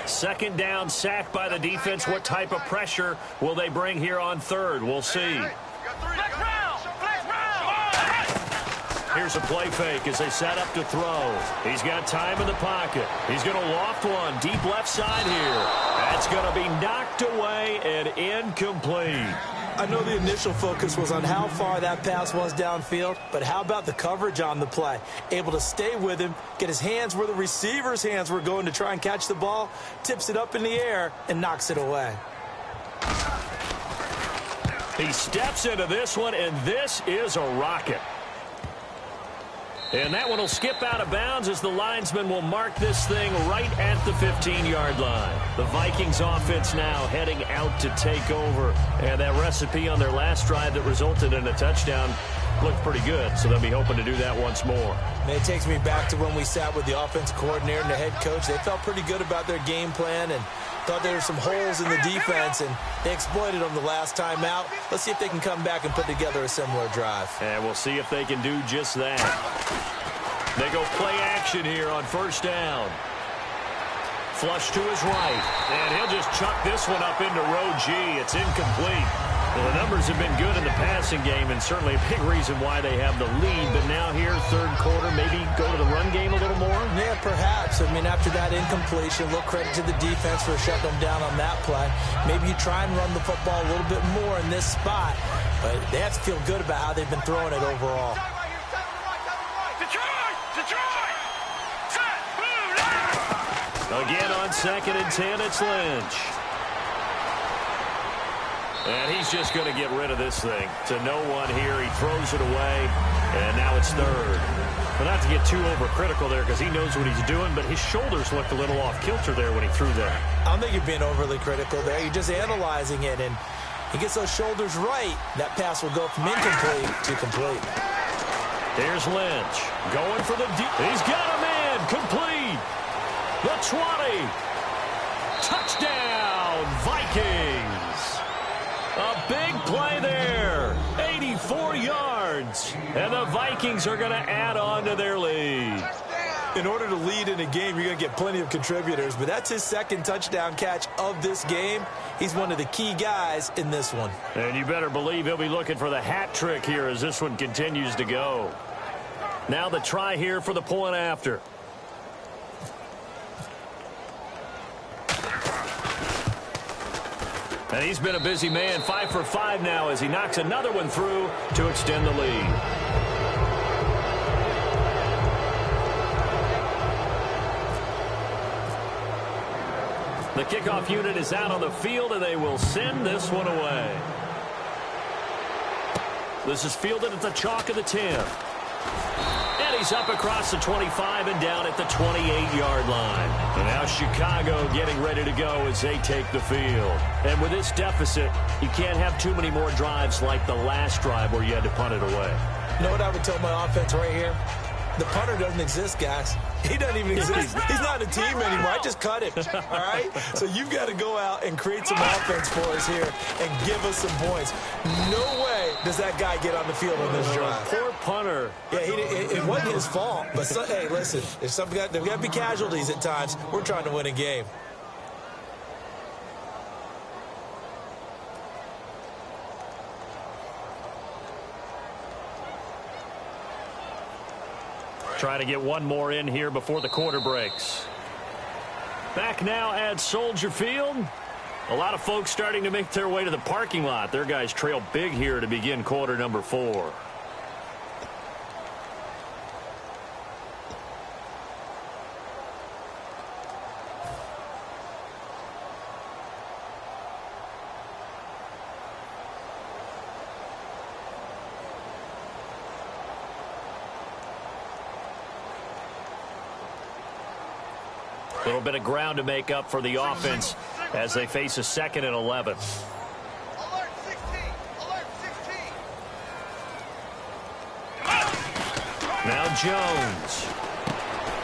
Speaker 2: Second down, sacked by the defense. What type of pressure will they bring here on 3rd? We'll see. Here's a play fake as they set up to throw. He's got time in the pocket. He's going to loft one deep left side here. That's going to be knocked away and incomplete.
Speaker 3: I know the initial focus was on how far that pass was downfield, but how about the coverage on the play? Able to stay with him, get his hands where the receiver's hands were going to try and catch the ball, tips it up in the air, and knocks it away.
Speaker 2: He steps into this one, and this is a rocket. And that one will skip out of bounds as the linesman will mark this thing right at the 15-yard line. The Vikings offense now heading out to take over. And that recipe on their last drive that resulted in a touchdown looked pretty good, so they'll be hoping to do that once more.
Speaker 3: And it takes me back to when we sat with the offensive coordinator and the head coach. They felt pretty good about their game plan and thought there were some holes in the defense, and they exploited them the last time out. Let's see if they can come back and put together a similar drive.
Speaker 2: And we'll see if they can do just that. They go play action here on 1st down. Flush to his right, and he'll just chuck this one up into row G. It's incomplete. Well, the numbers have been good in the passing game, and certainly a big reason why they have the lead. But now here, 3rd quarter, maybe go to the run game a little more?
Speaker 3: Yeah, perhaps. I mean, after that incompletion, a little credit to the defense for shutting them down on that play. Maybe you try and run the football a little bit more in this spot, but they have to feel good about how they've been throwing it overall.
Speaker 2: Again on 2nd and 10, it's Lynch. And he's just going to get rid of this thing to no one here. He throws it away, and now it's 3rd. But not to get too overcritical there because he knows what he's doing, but his shoulders looked a little off kilter there when he threw that.
Speaker 3: I don't think you're being overly critical there. You're just analyzing it, and he gets those shoulders right. That pass will go from incomplete to complete.
Speaker 2: Here's Lynch going for the deep. He's got a man complete. The 20. Touchdown, Vikings. A big play there. 84 yards. And the Vikings are going to add on to their lead.
Speaker 3: In order to lead in a game, you're going to get plenty of contributors, but that's his 2nd touchdown catch of this game. He's one of the key guys in this one.
Speaker 2: And you better believe he'll be looking for the hat trick here as this one continues to go. Now the try here for the point after. And he's been a busy man, 5 for 5 now as he knocks another one through to extend the lead. The kickoff unit is out on the field, and they will send this one away. This is fielded at the chalk of the 10. And he's up across the 25 and down at the 28-yard line. And now Chicago getting ready to go as they take the field. And with this deficit, you can't have too many more drives like the last drive where you had to punt it away.
Speaker 3: You know what I would tell my offense right here? The punter doesn't exist, guys. He doesn't even exist. He's not a team anymore. I just cut him, all right? So you've got to go out and create some offense for us here and give us some points. No way does that guy get on the field on this drive.
Speaker 2: Poor punter.
Speaker 3: Yeah, it wasn't his fault. But, hey, listen, there's got to be casualties at times. We're trying to win a game.
Speaker 2: Trying to get one more in here before the quarter breaks. Back now at Soldier Field. A lot of folks starting to make their way to the parking lot. Their guys trail big here to begin quarter number 4. A little bit of ground to make up for the offense as they face a 2nd and 11.
Speaker 4: Alert 16! Alert 16!
Speaker 2: Now Jones.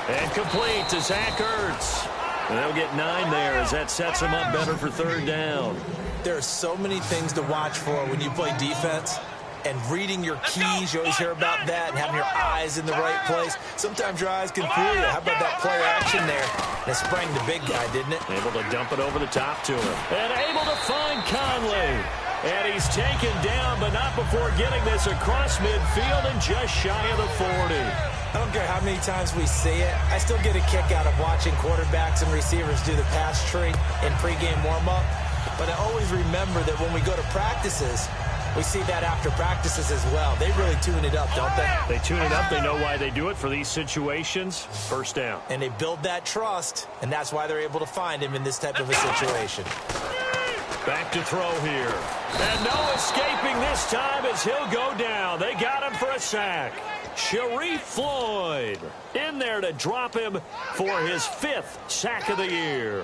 Speaker 2: And complete to Zach Ertz. And they'll get 9 there as that sets them up better for 3rd down.
Speaker 3: There are so many things to watch for when you play defense. And reading your keys, you always hear about that, and having your eyes in the right place. Sometimes your eyes can fool you. How about that play action there? And it sprang the big guy, didn't it?
Speaker 2: Able to dump it over the top to him. And able to find Conley. And he's taken down, but not before getting this across midfield and just shy of the 40.
Speaker 3: I don't care how many times we see it. I still get a kick out of watching quarterbacks and receivers do the pass tree in pregame warm-up. But I always remember that when we go to practices, we see that after practices as well. They really tune it up, don't they?
Speaker 2: They tune it up. They know why they do it for these situations. 1st down.
Speaker 3: And they build that trust, and that's why they're able to find him in this type of a situation.
Speaker 2: Back to throw here. And no escaping this time as he'll go down. They got him for a sack. Sharif Floyd in there to drop him for his 5th sack of the year.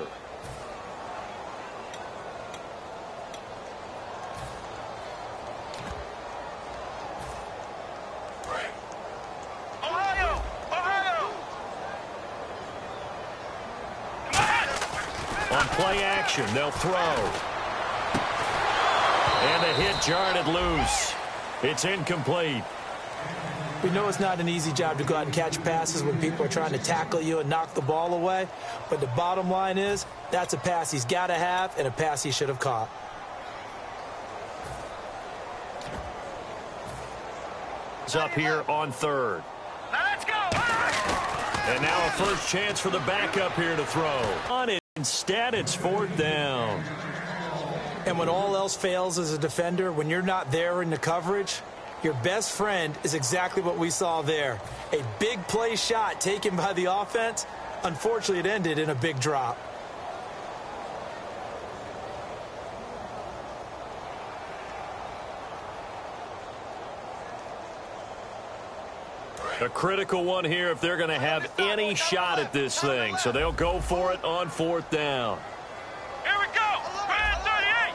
Speaker 2: On play action, they'll throw. And the hit jarred it loose. It's incomplete.
Speaker 3: We know it's not an easy job to go out and catch passes when people are trying to tackle you and knock the ball away. But the bottom line is, that's a pass he's got to have and a pass he should have caught.
Speaker 2: It's up here on 3rd.
Speaker 4: Now let's go!
Speaker 2: And now a first chance for the backup here to throw. Instead, it's 4th down.
Speaker 3: And when all else fails as a defender, when you're not there in the coverage, your best friend is exactly what we saw there. A big play shot taken by the offense. Unfortunately, it ended in a big drop.
Speaker 2: A critical one here if they're going to have any shot at this thing. So they'll go for it on 4th down.
Speaker 4: Here we go! Man 38!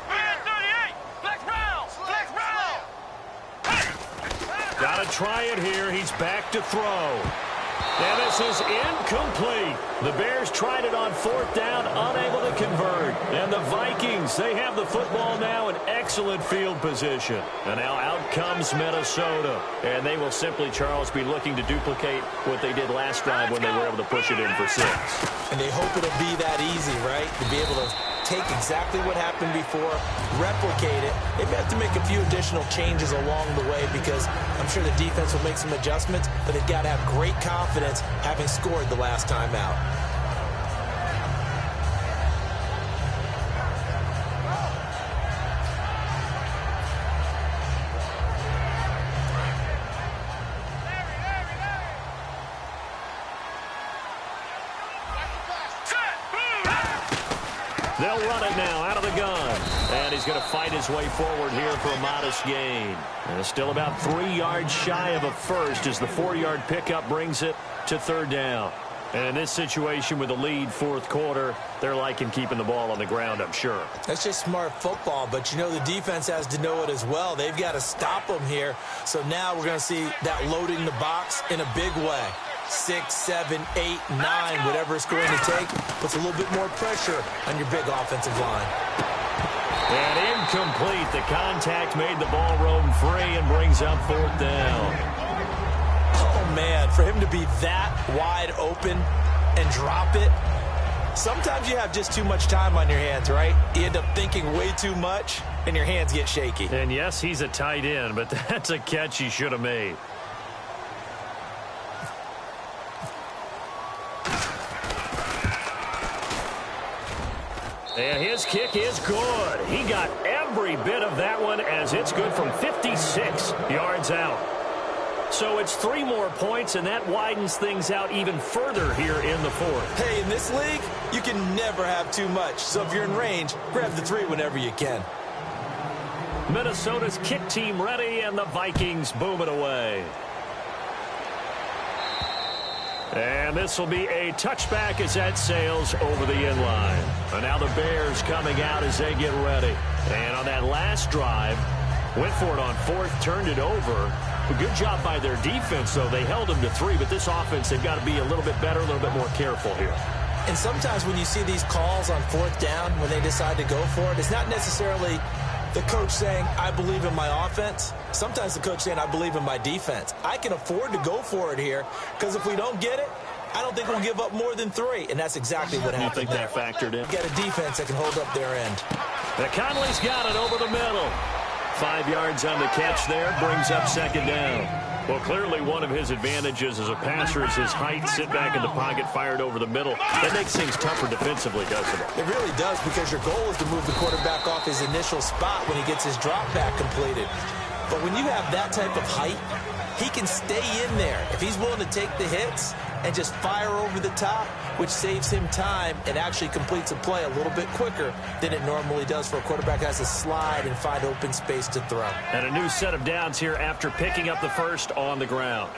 Speaker 4: Man 38! Flex round! Flex round!
Speaker 2: Got to try it here. He's back to throw. And this is incomplete. The Bears tried it on 4th down, unable to convert. And the Vikings, they have the football now in excellent field position. And now out comes Minnesota. And they will simply, Charles, be looking to duplicate what they did last time when they were able to push it in for 6.
Speaker 3: And they hope it'll be that easy, right? To be able to take exactly what happened before, replicate it. They may have to make a few additional changes along the way because I'm sure the defense will make some adjustments, but they've got to have great confidence having scored the last time out.
Speaker 2: They'll run it now out of the gun. And he's going to fight his way forward here for a modest gain. And still about 3 yards shy of a first as the 4-yard pickup brings it to 3rd down. And in this situation with the lead fourth quarter, they're liking keeping the ball on the ground, I'm sure.
Speaker 3: That's just smart football, but you know the defense has to know it as well. They've got to stop them here. So now we're going to see that loading the box in a big way. 6, 7, 8, 9, whatever it's going to take, puts a little bit more pressure on your big offensive line.
Speaker 2: And incomplete. The contact made the ball roam free and brings up fourth down.
Speaker 3: Oh, man, for him to be that wide open and drop it, sometimes you have just too much time on your hands, right? You end up thinking way too much, and your hands get shaky.
Speaker 2: And, yes, he's a tight end, but that's a catch he should have made. And his kick is good. He got every bit of that one as it's good from 56 yards out. So it's 3 more points, and that widens things out even further here in the fourth.
Speaker 3: Hey, in this league, you can never have too much. So if you're in range, grab the 3 whenever you can.
Speaker 2: Minnesota's kick team ready, and the Vikings boom it away. And this will be a touchback as that sails over the end line. And now the Bears coming out as they get ready. And on that last drive, went for it on fourth, turned it over. A good job by their defense, though. They held them to 3, but this offense, they've got to be a little bit better, a little bit more careful here.
Speaker 3: And sometimes when you see these calls on fourth down, when they decide to go for it, it's not necessarily the coach saying, I believe in my offense. Sometimes the coach saying, I believe in my defense. I can afford to go for it here, because if we don't get it, I don't think we'll give up more than 3. And that's exactly what happened.
Speaker 2: You think that factored in?
Speaker 3: You got a defense that can hold up their end.
Speaker 2: And Conley's got it over the middle. 5 yards on the catch there, brings up second down. Well, clearly one of his advantages as a passer is his height, sit back in the pocket, fired over the middle. That makes things tougher defensively, doesn't it?
Speaker 3: It really does, because your goal is to move the quarterback off his initial spot when he gets his drop back completed. But when you have that type of height, he can stay in there. If he's willing to take the hits and just fire over the top, which saves him time and actually completes a play a little bit quicker than it normally does for a quarterback that has to slide and find open space to throw.
Speaker 2: And a new set of downs here after picking up the first on the ground.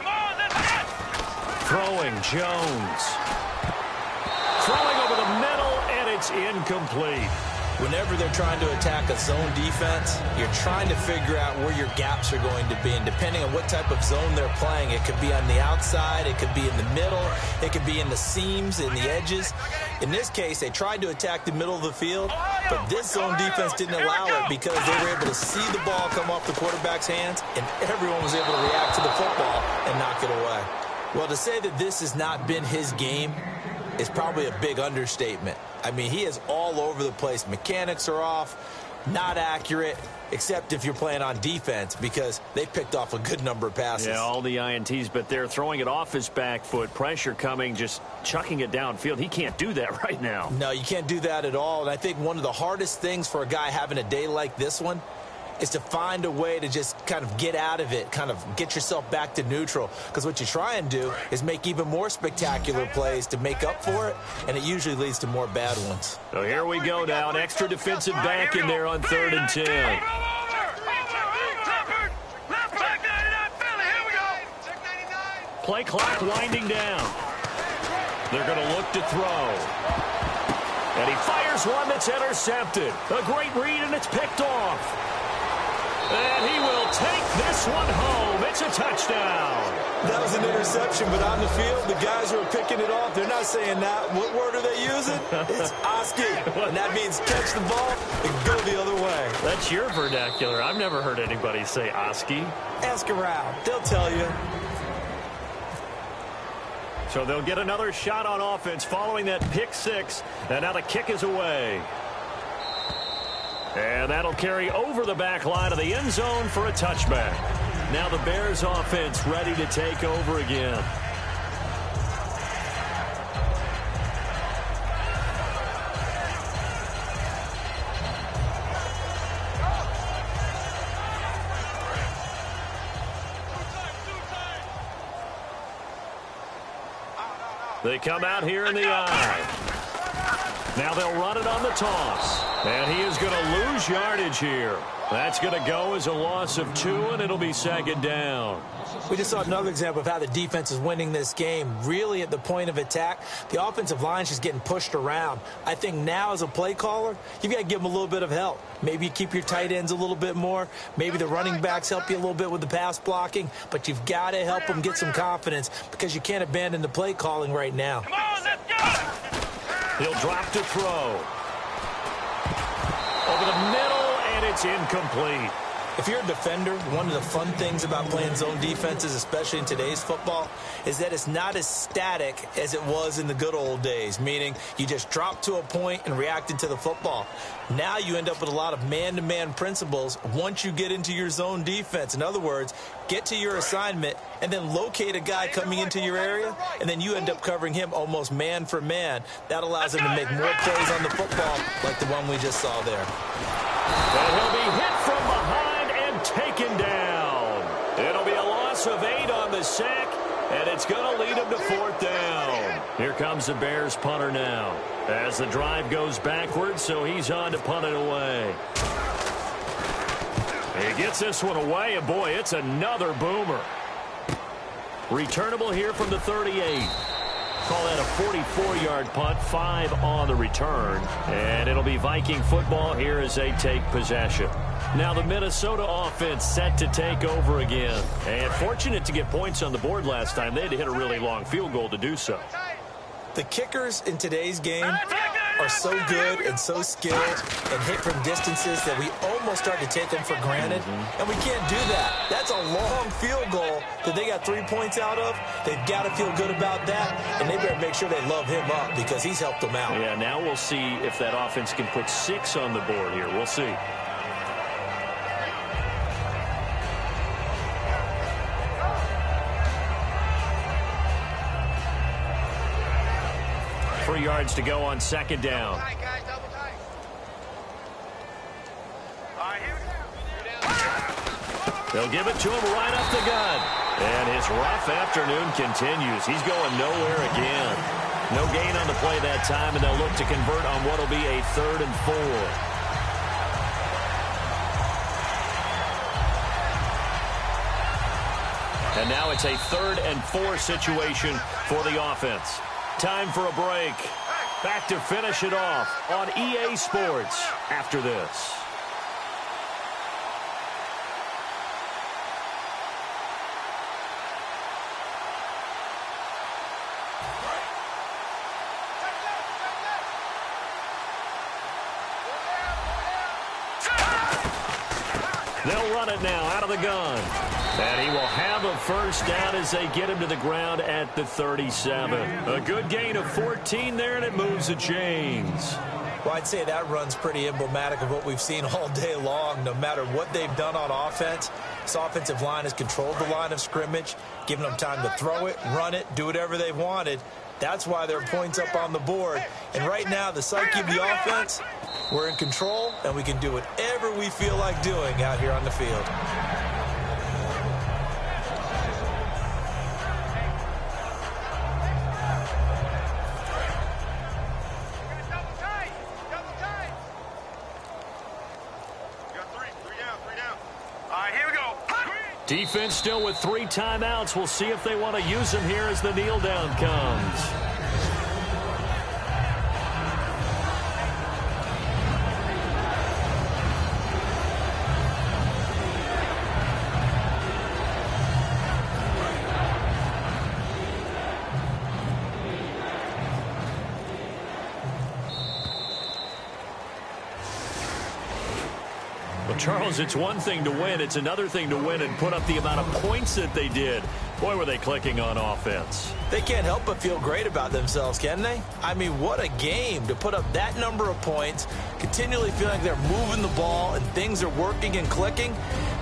Speaker 2: Throwing, Jones. Throwing over the middle, and it's incomplete.
Speaker 3: Whenever they're trying to attack a zone defense, you're trying to figure out where your gaps are going to be. And depending on what type of zone they're playing, it could be on the outside, it could be in the middle, it could be in the seams, in the edges. In this case, they tried to attack the middle of the field, but this zone defense didn't allow it because they were able to see the ball come off the quarterback's hands, and everyone was able to react to the football and knock it away. Well, to say that this has not been his game is probably a big understatement. I mean, he is all over the place. Mechanics are off, not accurate, except if you're playing on defense, because they picked off a good number of passes.
Speaker 2: Yeah, all the INTs, but they're throwing it off his back foot. Pressure coming, just chucking it downfield. He can't do that right now.
Speaker 3: No, you can't do that at all. And I think one of the hardest things for a guy having a day like this one is to find a way to just kind of get out of it, kind of get yourself back to neutral. Because what you try and do is make even more spectacular plays to make up for it, and it usually leads to more bad ones.
Speaker 2: So here we go now. An extra defensive back in there on 3rd and 10. Play clock winding down. They're going to look to throw. And he fires one that's intercepted. A great read, and it's picked off. And he will take this one home. It's a touchdown.
Speaker 3: That was an interception, but on the field, the guys who are picking it off, they're not saying that. What word are they using? It's Oski. And that means catch the ball and go the other way.
Speaker 2: That's your vernacular. I've never heard anybody say Oski.
Speaker 3: Ask around. They'll tell you.
Speaker 2: So they'll get another shot on offense following that pick six. And now the kick is away. And that'll carry over the back line of the end zone for a touchback. Now the Bears offense ready to take over again. They come out here in the eye. Now they'll run it on the toss. And he is going to lose yardage here. That's going to go as a loss of 2, and it'll be second down.
Speaker 3: We just saw another example of how the defense is winning this game. Really at the point of attack, the offensive line is just getting pushed around. I think now as a play caller, you've got to give them a little bit of help. Maybe you keep your tight ends a little bit more. Maybe the running backs help you a little bit with the pass blocking. But you've got to help them get some confidence because you can't abandon the play calling right now.
Speaker 4: Come on, let's go!
Speaker 2: He'll drop to throw. Over the middle, and it's incomplete.
Speaker 3: If you're a defender, one of the fun things about playing zone defenses, especially in today's football, is that it's not as static as it was in the good old days, meaning you just drop to a point and reacted to the football. Now you end up with a lot of man-to-man principles once you get into your zone defense. In other words, get to your assignment and then locate a guy coming into your area, and then you end up covering him almost man for man. That allows him to make more plays on the football like the one we just saw there.
Speaker 2: And he'll be hit from behind. Taken down. It'll be a loss of 8 on the sack, and it's going to lead him to 4th down. Here comes the Bears punter now as the drive goes backwards, so he's on to punt it away. He gets this one away, and boy, it's another boomer. Returnable here from the 38. Call that a 44-yard punt, 5 on the return, and it'll be Viking football here as they take possession. Now the Minnesota offense set to take over again. And fortunate to get points on the board last time. They had to hit a really long field goal to do so.
Speaker 3: The kickers in today's game are so good and so skilled and hit from distances that we almost start to take them for granted. And we can't do that. That's a long field goal that they got 3 points out of. They've got to feel good about that, and they better make sure they love him up because he's helped them out.
Speaker 2: Yeah, now we'll see if that offense can put 6 on the board here. We'll see. Yards to go on second down. They'll give it to him right up the gut. And his rough afternoon continues. He's going nowhere again. No gain on the play that time, and they'll look to convert on what will be a 3rd and 4. And now it's a 3rd and 4 situation for the offense. Time for a break. Back to finish it off on EA Sports after this. They'll run it now out of the gun. And he will have a first down as they get him to the ground at the 37. A good gain of 14 there, and it moves the chains.
Speaker 3: Well, I'd say that run's pretty emblematic of what we've seen all day long. No matter what they've done on offense, this offensive line has controlled the line of scrimmage, given them time to throw it, run it, do whatever they've wanted. That's why there are points up on the board. And right now, the psyche of the offense, we're in control, and we can do whatever we feel like doing out here on the field.
Speaker 2: Defense still with 3 timeouts. We'll see if they want to use them here as the kneel down comes. Charles, it's one thing to win. It's another thing to win and put up the amount of points that they did. Boy, were they clicking on offense.
Speaker 3: They can't help but feel great about themselves, can they? I mean, what a game to put up that number of points, continually feeling like they're moving the ball and things are working and clicking.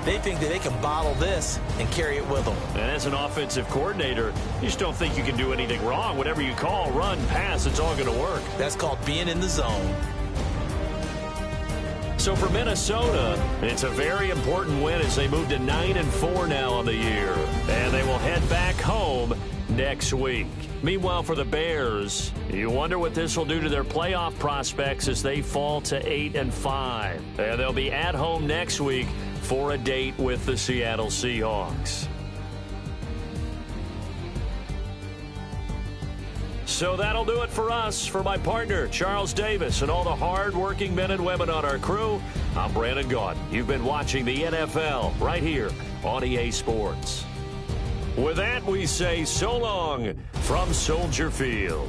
Speaker 3: They think that they can bottle this and carry it with them.
Speaker 2: And as an offensive coordinator, you just don't think you can do anything wrong. Whatever you call, run, pass, it's all going to work.
Speaker 3: That's called being in the zone.
Speaker 2: So for Minnesota, it's a very important win as they move to 9-4 now on the year. And they will head back home next week. Meanwhile, for the Bears, you wonder what this will do to their playoff prospects as they fall to 8-5. And they'll be at home next week for a date with the Seattle Seahawks. So that'll do it for us. For my partner, Charles Davis, and all the hard-working men and women on our crew, I'm Brandon Gaudin. You've been watching the NFL right here on EA Sports. With that, we say so long from Soldier Field.